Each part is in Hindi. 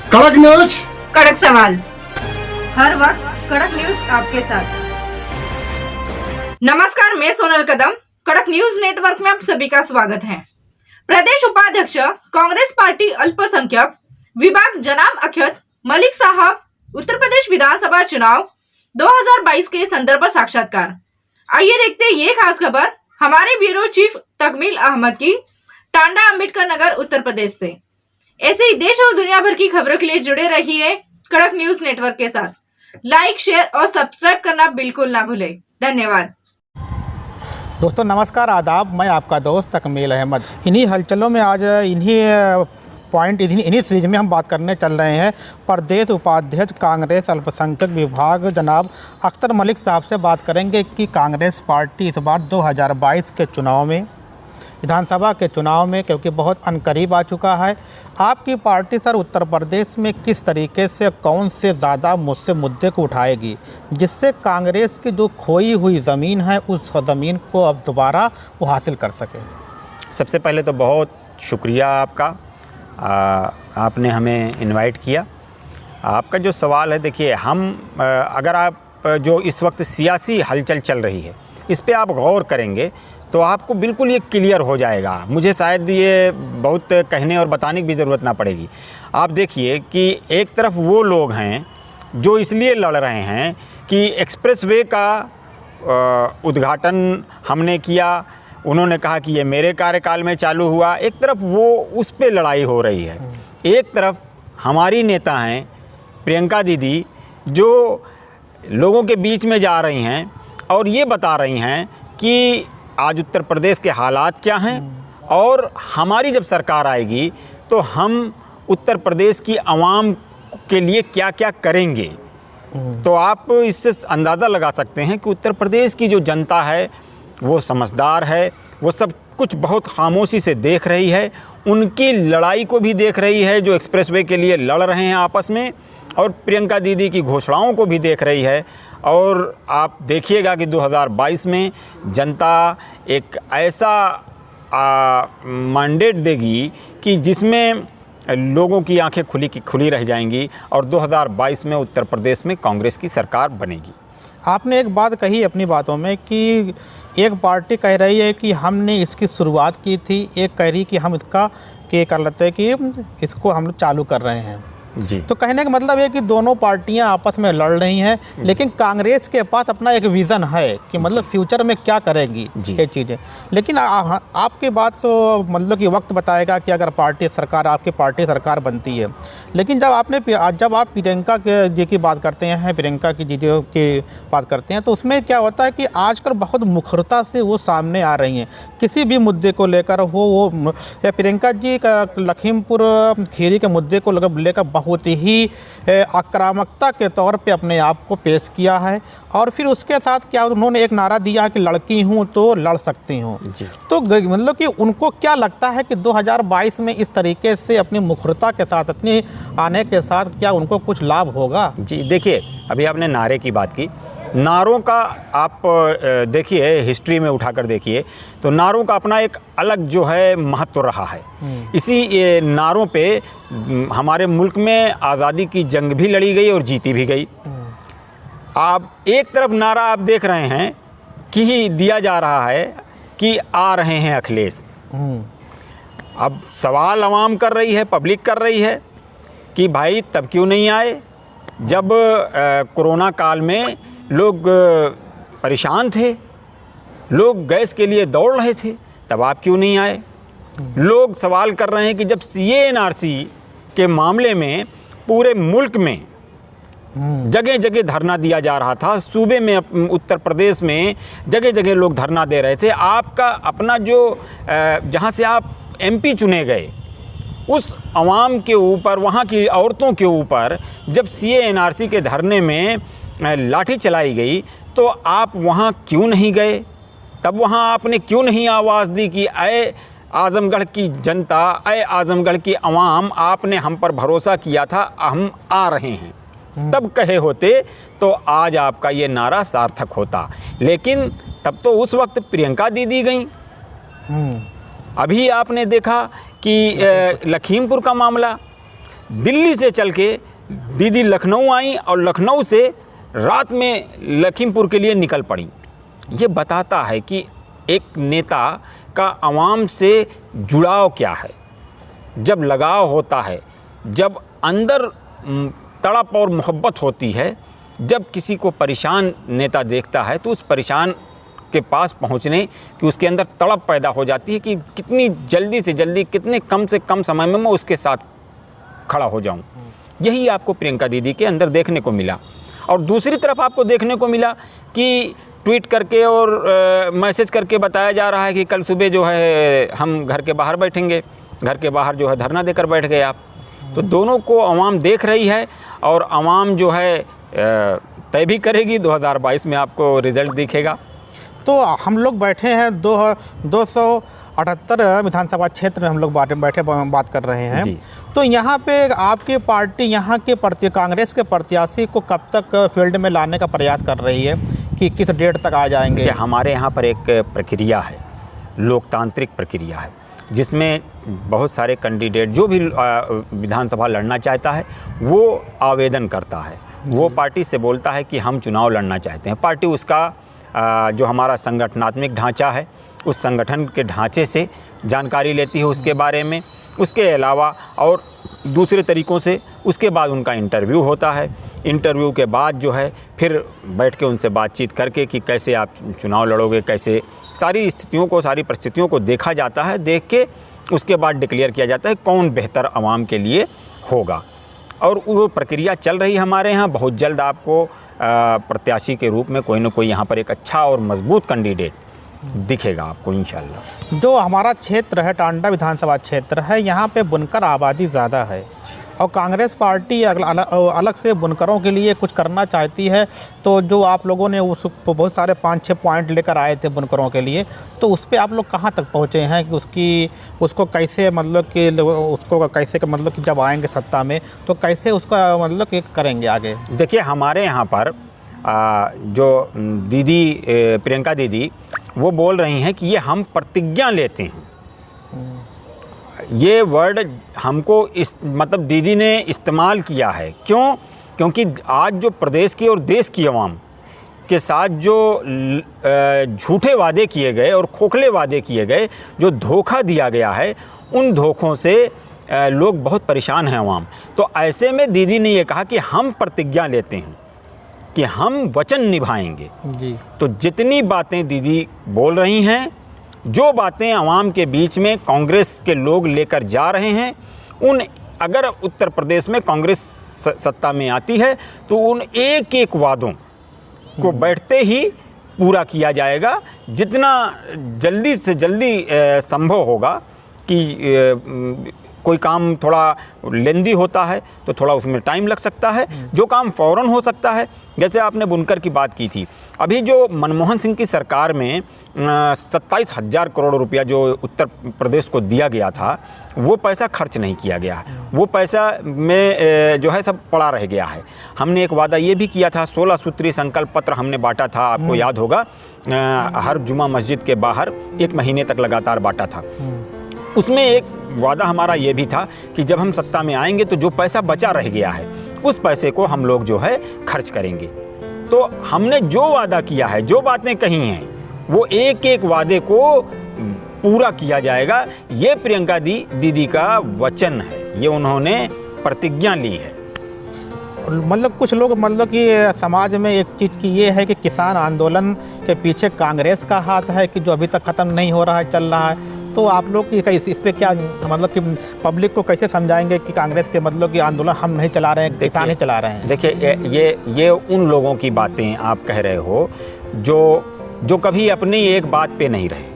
कड़क न्यूज, कड़क सवाल, हर वक्त कड़क न्यूज आपके साथ। नमस्कार, मैं सोनल कदम। कड़क न्यूज नेटवर्क में आप सभी का स्वागत है। प्रदेश उपाध्यक्ष कांग्रेस पार्टी अल्पसंख्यक विभाग जनाब अख्तर मलिक साहब उत्तर प्रदेश विधानसभा चुनाव 2022 के संदर्भ साक्षात्कार। आइए देखते हैं ये खास खबर हमारे ब्यूरो चीफ तकमील अहमद की टांडा अंबेडकर नगर उत्तर प्रदेश से। ऐसे ही देश और दुनिया भर की खबरों के लिए जुड़े रहिए कड़क न्यूज नेटवर्क के साथ। लाइक, शेयर और सब्सक्राइब करना बिल्कुल ना भूलें। धन्यवाद। दोस्तों नमस्कार, आदाब। मैं आपका दोस्त तकमील अहमद। इन्हीं हलचलों में आज इन्हीं सीरीज में हम बात करने चल रहे हैं प्रदेश उपाध्यक्ष कांग्रेस अल्पसंख्यक विभाग जनाब अख्तर मलिक साहब से बात करेंगे कि कांग्रेस पार्टी इस बार 2022 के चुनाव में, विधानसभा के चुनाव में, क्योंकि बहुत अनकरीब आ चुका है, आपकी पार्टी सर उत्तर प्रदेश में किस तरीके से कौन से ज़्यादा मुद्दे को उठाएगी जिससे कांग्रेस की जो खोई हुई ज़मीन है उस ज़मीन को अब दोबारा वो हासिल कर सके। सबसे पहले तो बहुत शुक्रिया आपका, आपने हमें इनवाइट किया। आपका जो सवाल है, देखिए अगर आप जो इस वक्त सियासी हलचल चल रही है इस पे आप गौर करेंगे तो आपको बिल्कुल ये क्लियर हो जाएगा। मुझे शायद ये बहुत कहने और बताने की भी ज़रूरत ना पड़ेगी। आप देखिए कि एक तरफ वो लोग हैं जो इसलिए लड़ रहे हैं कि एक्सप्रेसवे का उद्घाटन हमने किया, उन्होंने कहा कि ये मेरे कार्यकाल में चालू हुआ। एक तरफ वो उस पे लड़ाई हो रही है, एक तरफ हमारी नेता हैं प्रियंका दीदी जो लोगों के बीच में जा रही हैं और ये बता रही हैं कि आज उत्तर प्रदेश के हालात क्या हैं और हमारी जब सरकार आएगी तो हम उत्तर प्रदेश की आवाम के लिए क्या क्या करेंगे। तो आप इससे अंदाज़ा लगा सकते हैं कि उत्तर प्रदेश की जो जनता है वो समझदार है, वो सब कुछ बहुत खामोशी से देख रही है, उनकी लड़ाई को भी देख रही है जो एक्सप्रेसवे के लिए लड़ रहे हैं आपस में, और प्रियंका दीदी की घोषणाओं को भी देख रही है। और आप देखिएगा कि 2022 में जनता एक ऐसा मैंडेट देगी कि जिसमें लोगों की आंखें खुली रह जाएंगी और 2022 में उत्तर प्रदेश में कांग्रेस की सरकार बनेगी। आपने एक बात कही अपनी बातों में कि एक पार्टी कह रही है कि हमने इसकी शुरुआत की थी, एक कह रही कि हम इसका कर लेते हैं कि इसको हम लोग चालू कर रहे हैं जी। तो कहने का मतलब है कि दोनों पार्टियां आपस में लड़ रही हैं, लेकिन कांग्रेस के पास अपना एक विज़न है कि मतलब फ्यूचर में क्या करेगी ये चीज़ें। लेकिन आपकी बात तो मतलब कि वक्त बताएगा कि अगर आपकी पार्टी सरकार बनती है। लेकिन जब आप प्रियंका जी की बात करते हैं, प्रियंका की जी की बात करते हैं, तो उसमें क्या होता है कि आजकल बहुत मुखरता से वो सामने आ रही हैं किसी भी मुद्दे को लेकर। वो प्रियंका जी का लखीमपुर खीरी के मुद्दे को लेकर बहुत ही आक्रामकता के तौर पे अपने आप को पेश किया है, और फिर उसके साथ क्या उन्होंने एक नारा दिया कि लड़की हूँ तो लड़ सकती हूँ। तो मतलब कि उनको क्या लगता है कि 2022 में इस तरीके से अपनी मुखरता के साथ, अपनी आने के साथ, क्या उनको कुछ लाभ होगा? जी देखिए, अभी आपने नारे की बात की। नारों का आप देखिए, हिस्ट्री में उठाकर देखिए तो नारों का अपना एक अलग जो है महत्व रहा है। इसी नारों पे हमारे मुल्क में आज़ादी की जंग भी लड़ी गई और जीती भी गई। आप एक तरफ नारा आप देख रहे हैं कि दिया जा रहा है कि आ रहे हैं अखिलेश। अब सवाल आवाम कर रही है, पब्लिक कर रही है कि भाई तब क्यों नहीं आए जब कोरोना काल में लोग परेशान थे, लोग गैस के लिए दौड़ रहे थे, तब आप क्यों नहीं आए। लोग सवाल कर रहे हैं कि जब CA/NRC के मामले में पूरे मुल्क में जगह जगह धरना दिया जा रहा था, सूबे में उत्तर प्रदेश में जगह जगह लोग धरना दे रहे थे, आपका अपना जो जहाँ से आप MP चुने गए उस आवाम के ऊपर, वहाँ की औरतों के ऊपर जब CA/NRC के धरने में लाठी चलाई गई तो आप वहाँ क्यों नहीं गए? तब वहाँ आपने क्यों नहीं आवाज़ दी कि अय आज़मगढ़ की जनता, अय आज़मगढ़ की आवाम, आपने हम पर भरोसा किया था, हम आ रहे हैं। तब कहे होते तो आज आपका ये नारा सार्थक होता। लेकिन तब तो उस वक्त प्रियंका दीदी गई। अभी आपने देखा कि लखीमपुर का मामला, दिल्ली से चल के दीदी लखनऊ आई और लखनऊ से रात में लखीमपुर के लिए निकल पड़ी। ये बताता है कि एक नेता का आवाम से जुड़ाव क्या है। जब लगाव होता है, जब अंदर तड़प और मोहब्बत होती है, जब किसी को परेशान नेता देखता है तो उस परेशान के पास पहुंचने की उसके अंदर तड़प पैदा हो जाती है कि कितनी जल्दी से जल्दी, कितने कम से कम समय में मैं उसके साथ खड़ा हो जाऊं। यही आपको प्रियंका दीदी के अंदर देखने को मिला। और दूसरी तरफ आपको देखने को मिला कि ट्वीट करके और मैसेज करके बताया जा रहा है कि कल सुबह जो है हम घर के बाहर बैठेंगे, घर के बाहर जो है धरना देकर बैठ गए आप। तो दोनों को आवाम देख रही है और आवाम जो है तय भी करेगी। 2022 में आपको रिज़ल्ट दिखेगा। तो हम लोग बैठे हैं 278 विधानसभा क्षेत्र में हम लोग बैठे बात कर रहे हैं जी। तो यहाँ पे आपकी पार्टी यहाँ के कांग्रेस के प्रत्याशी को कब तक फील्ड में लाने का प्रयास कर रही है कि किस डेट तक आ जाएंगे? हमारे यहाँ पर एक प्रक्रिया है, लोकतांत्रिक प्रक्रिया है, जिसमें बहुत सारे कैंडिडेट जो भी विधानसभा लड़ना चाहता है वो आवेदन करता है। वो पार्टी से बोलता है कि हम चुनाव लड़ना चाहते हैं। पार्टी उसका जो हमारा संगठनात्मक ढांचा है, उस संगठन के ढांचे से जानकारी लेती है उसके बारे में। उसके अलावा और दूसरे तरीक़ों से उसके बाद उनका इंटरव्यू होता है। इंटरव्यू के बाद जो है फिर बैठ के उनसे बातचीत करके कि कैसे आप चुनाव लड़ोगे, कैसे सारी स्थितियों को, सारी परिस्थितियों को देखा जाता है। देख के उसके बाद डिक्लेयर किया जाता है कौन बेहतर आवाम के लिए होगा। और वो प्रक्रिया चल रही है हमारे यहाँ। बहुत जल्द आपको प्रत्याशी के रूप में कोई ना कोई यहाँ पर एक अच्छा और मजबूत कैंडिडेट दिखेगा आपको इंशाल्लाह। जो हमारा क्षेत्र है, टांडा विधानसभा क्षेत्र है, यहाँ पे बुनकर आबादी ज़्यादा है और कांग्रेस पार्टी अलग से बुनकरों के लिए कुछ करना चाहती है। तो जो आप लोगों ने उस बहुत सारे 5-6 पॉइंट लेकर आए थे बुनकरों के लिए, तो उस पर आप लोग कहाँ तक पहुँचे हैं कि उसको कैसे मतलब कि जब आएंगे सत्ता में तो कैसे उसका मतलब कि करेंगे आगे? देखिए, हमारे यहाँ पर जो दीदी प्रियंका दीदी वो बोल रही हैं कि ये हम प्रतिज्ञा लेते हैं। ये वर्ड हमको मतलब दीदी ने इस्तेमाल किया है। क्यों? क्योंकि आज जो प्रदेश की और देश की आवाम के साथ जो झूठे वादे किए गए और खोखले वादे किए गए, जो धोखा दिया गया है, उन धोखों से लोग बहुत परेशान हैं आवाम। तो ऐसे में दीदी ने ये कहा कि हम प्रतिज्ञा लेते हैं कि हम वचन निभाएंगे जी। तो जितनी बातें दीदी बोल रही हैं, जो बातें आवाम के बीच में कांग्रेस के लोग लेकर जा रहे हैं, उन अगर उत्तर प्रदेश में कांग्रेस सत्ता में आती है तो उन एक एक वादों को बैठते ही पूरा किया जाएगा। जितना जल्दी से जल्दी संभव होगा कि कोई काम थोड़ा लेंदी होता है तो थोड़ा उसमें टाइम लग सकता है, जो काम फ़ौरन हो सकता है। जैसे आपने बुनकर की बात की थी, अभी जो मनमोहन सिंह की सरकार में 27,000 करोड़ रुपया जो उत्तर प्रदेश को दिया गया था, वो पैसा खर्च नहीं किया गया। वो पैसा में जो है सब पड़ा रह गया है। हमने एक वादा ये भी किया था, 16 सूत्री संकल्प पत्र हमने बांटा था, आपको याद होगा, हर जुमा मस्जिद के बाहर 1 महीने तक लगातार बांटा था। उसमें एक वादा हमारा ये भी था कि जब हम सत्ता में आएंगे तो जो पैसा बचा रह गया है उस पैसे को हम लोग जो है खर्च करेंगे। तो हमने जो वादा किया है, जो बातें कही हैं, वो एक एक वादे को पूरा किया जाएगा। ये प्रियंका दीदी का वचन है, ये उन्होंने प्रतिज्ञा ली है। मतलब कुछ लोग मतलब कि समाज में एक चीज़ की ये है कि किसान आंदोलन के पीछे कांग्रेस का हाथ है कि जो अभी तक ख़त्म नहीं हो रहा है, चल रहा है। तो आप लोग इस पे क्या मतलब कि पब्लिक को कैसे समझाएंगे कि कांग्रेस के मतलब कि आंदोलन हम नहीं चला रहे हैं, किसान ही चला रहे हैं? देखिए, ये उन लोगों की बातें आप कह रहे हो जो कभी अपनी एक बात पे नहीं रहे।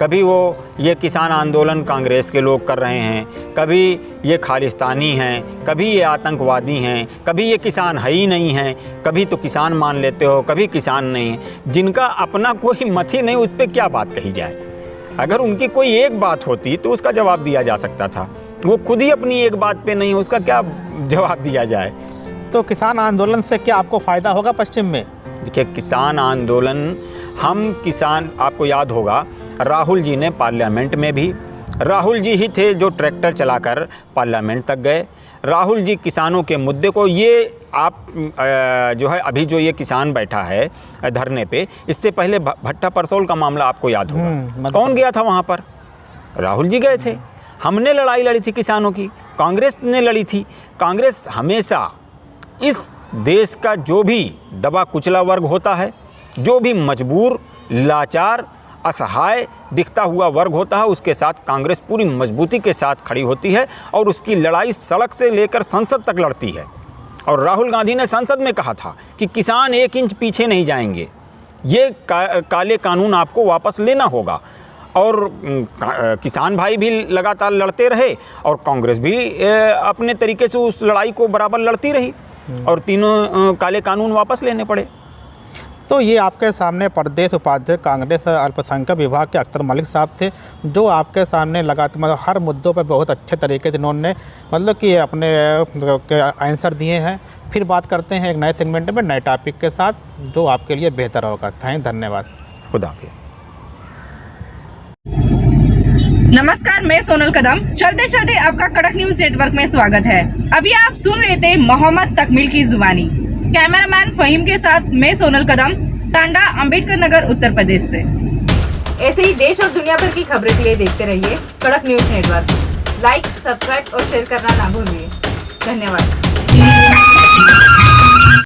कभी वो ये किसान आंदोलन कांग्रेस के लोग कर रहे हैं, कभी ये खालिस्तानी हैं, कभी ये आतंकवादी हैं, कभी ये किसान है ही नहीं हैं, कभी तो किसान मान लेते हो, कभी किसान नहीं है। जिनका अपना कोई मत ही नहीं, उस पर क्या बात कही जाए? अगर उनकी कोई एक बात होती तो उसका जवाब दिया जा सकता था। वो खुद ही अपनी एक बात पे नहीं, उसका क्या जवाब दिया जाए? तो किसान आंदोलन से क्या आपको फ़ायदा होगा पश्चिम में? देखिए, किसान आंदोलन, हम किसान, आपको याद होगा राहुल जी ने पार्लियामेंट में भी राहुल जी ही थे जो ट्रैक्टर चलाकर पार्लियामेंट तक गए। राहुल जी किसानों के मुद्दे को, ये आप जो है अभी जो ये किसान बैठा है धरने पे, इससे पहले भट्टा परसोल का मामला आपको याद होगा। कौन गया था वहाँ पर? राहुल जी गए थे। हमने लड़ाई लड़ी थी किसानों की, कांग्रेस ने लड़ी थी। कांग्रेस हमेशा इस देश का जो भी दबा कुचला वर्ग होता है, जो भी मजबूर, लाचार, असहाय दिखता हुआ वर्ग होता है, उसके साथ कांग्रेस पूरी मजबूती के साथ खड़ी होती है और उसकी लड़ाई सड़क से लेकर संसद तक लड़ती है। और राहुल गांधी ने संसद में कहा था कि किसान 1 इंच पीछे नहीं जाएंगे, ये काले कानून आपको वापस लेना होगा। और किसान भाई भी लगातार लड़ते रहे और कांग्रेस भी अपने तरीके से उस लड़ाई को बराबर लड़ती रही और तीनों काले कानून वापस लेने पड़े। तो ये आपके सामने प्रदेश उपाध्यक्ष कांग्रेस अल्पसंख्यक विभाग के अख्तर मलिक साहब थे, जो आपके सामने लगातार मतलब हर मुद्दों पर बहुत अच्छे तरीके से इन्होंने मतलब कि अपने आंसर दिए हैं। फिर बात करते हैं एक नए सेगमेंट में नए टॉपिक के साथ, जो आपके लिए बेहतर होगा। धन्यवाद। खुदा हाफिज़। नमस्कार, मैं सोनल कदम। चलते चलते आपका कड़क न्यूज नेटवर्क में स्वागत है। अभी आप सुन रहे थे मोहम्मद तकमील की जुबानी। कैमरामैन फहीम के साथ मैं सोनल कदम, टांडा, अंबेडकर नगर, उत्तर प्रदेश से। ऐसे ही देश और दुनिया भर की खबरें के लिए देखते रहिए कड़क न्यूज नेटवर्क। लाइक, सब्सक्राइब और शेयर करना ना भूलिए। धन्यवाद।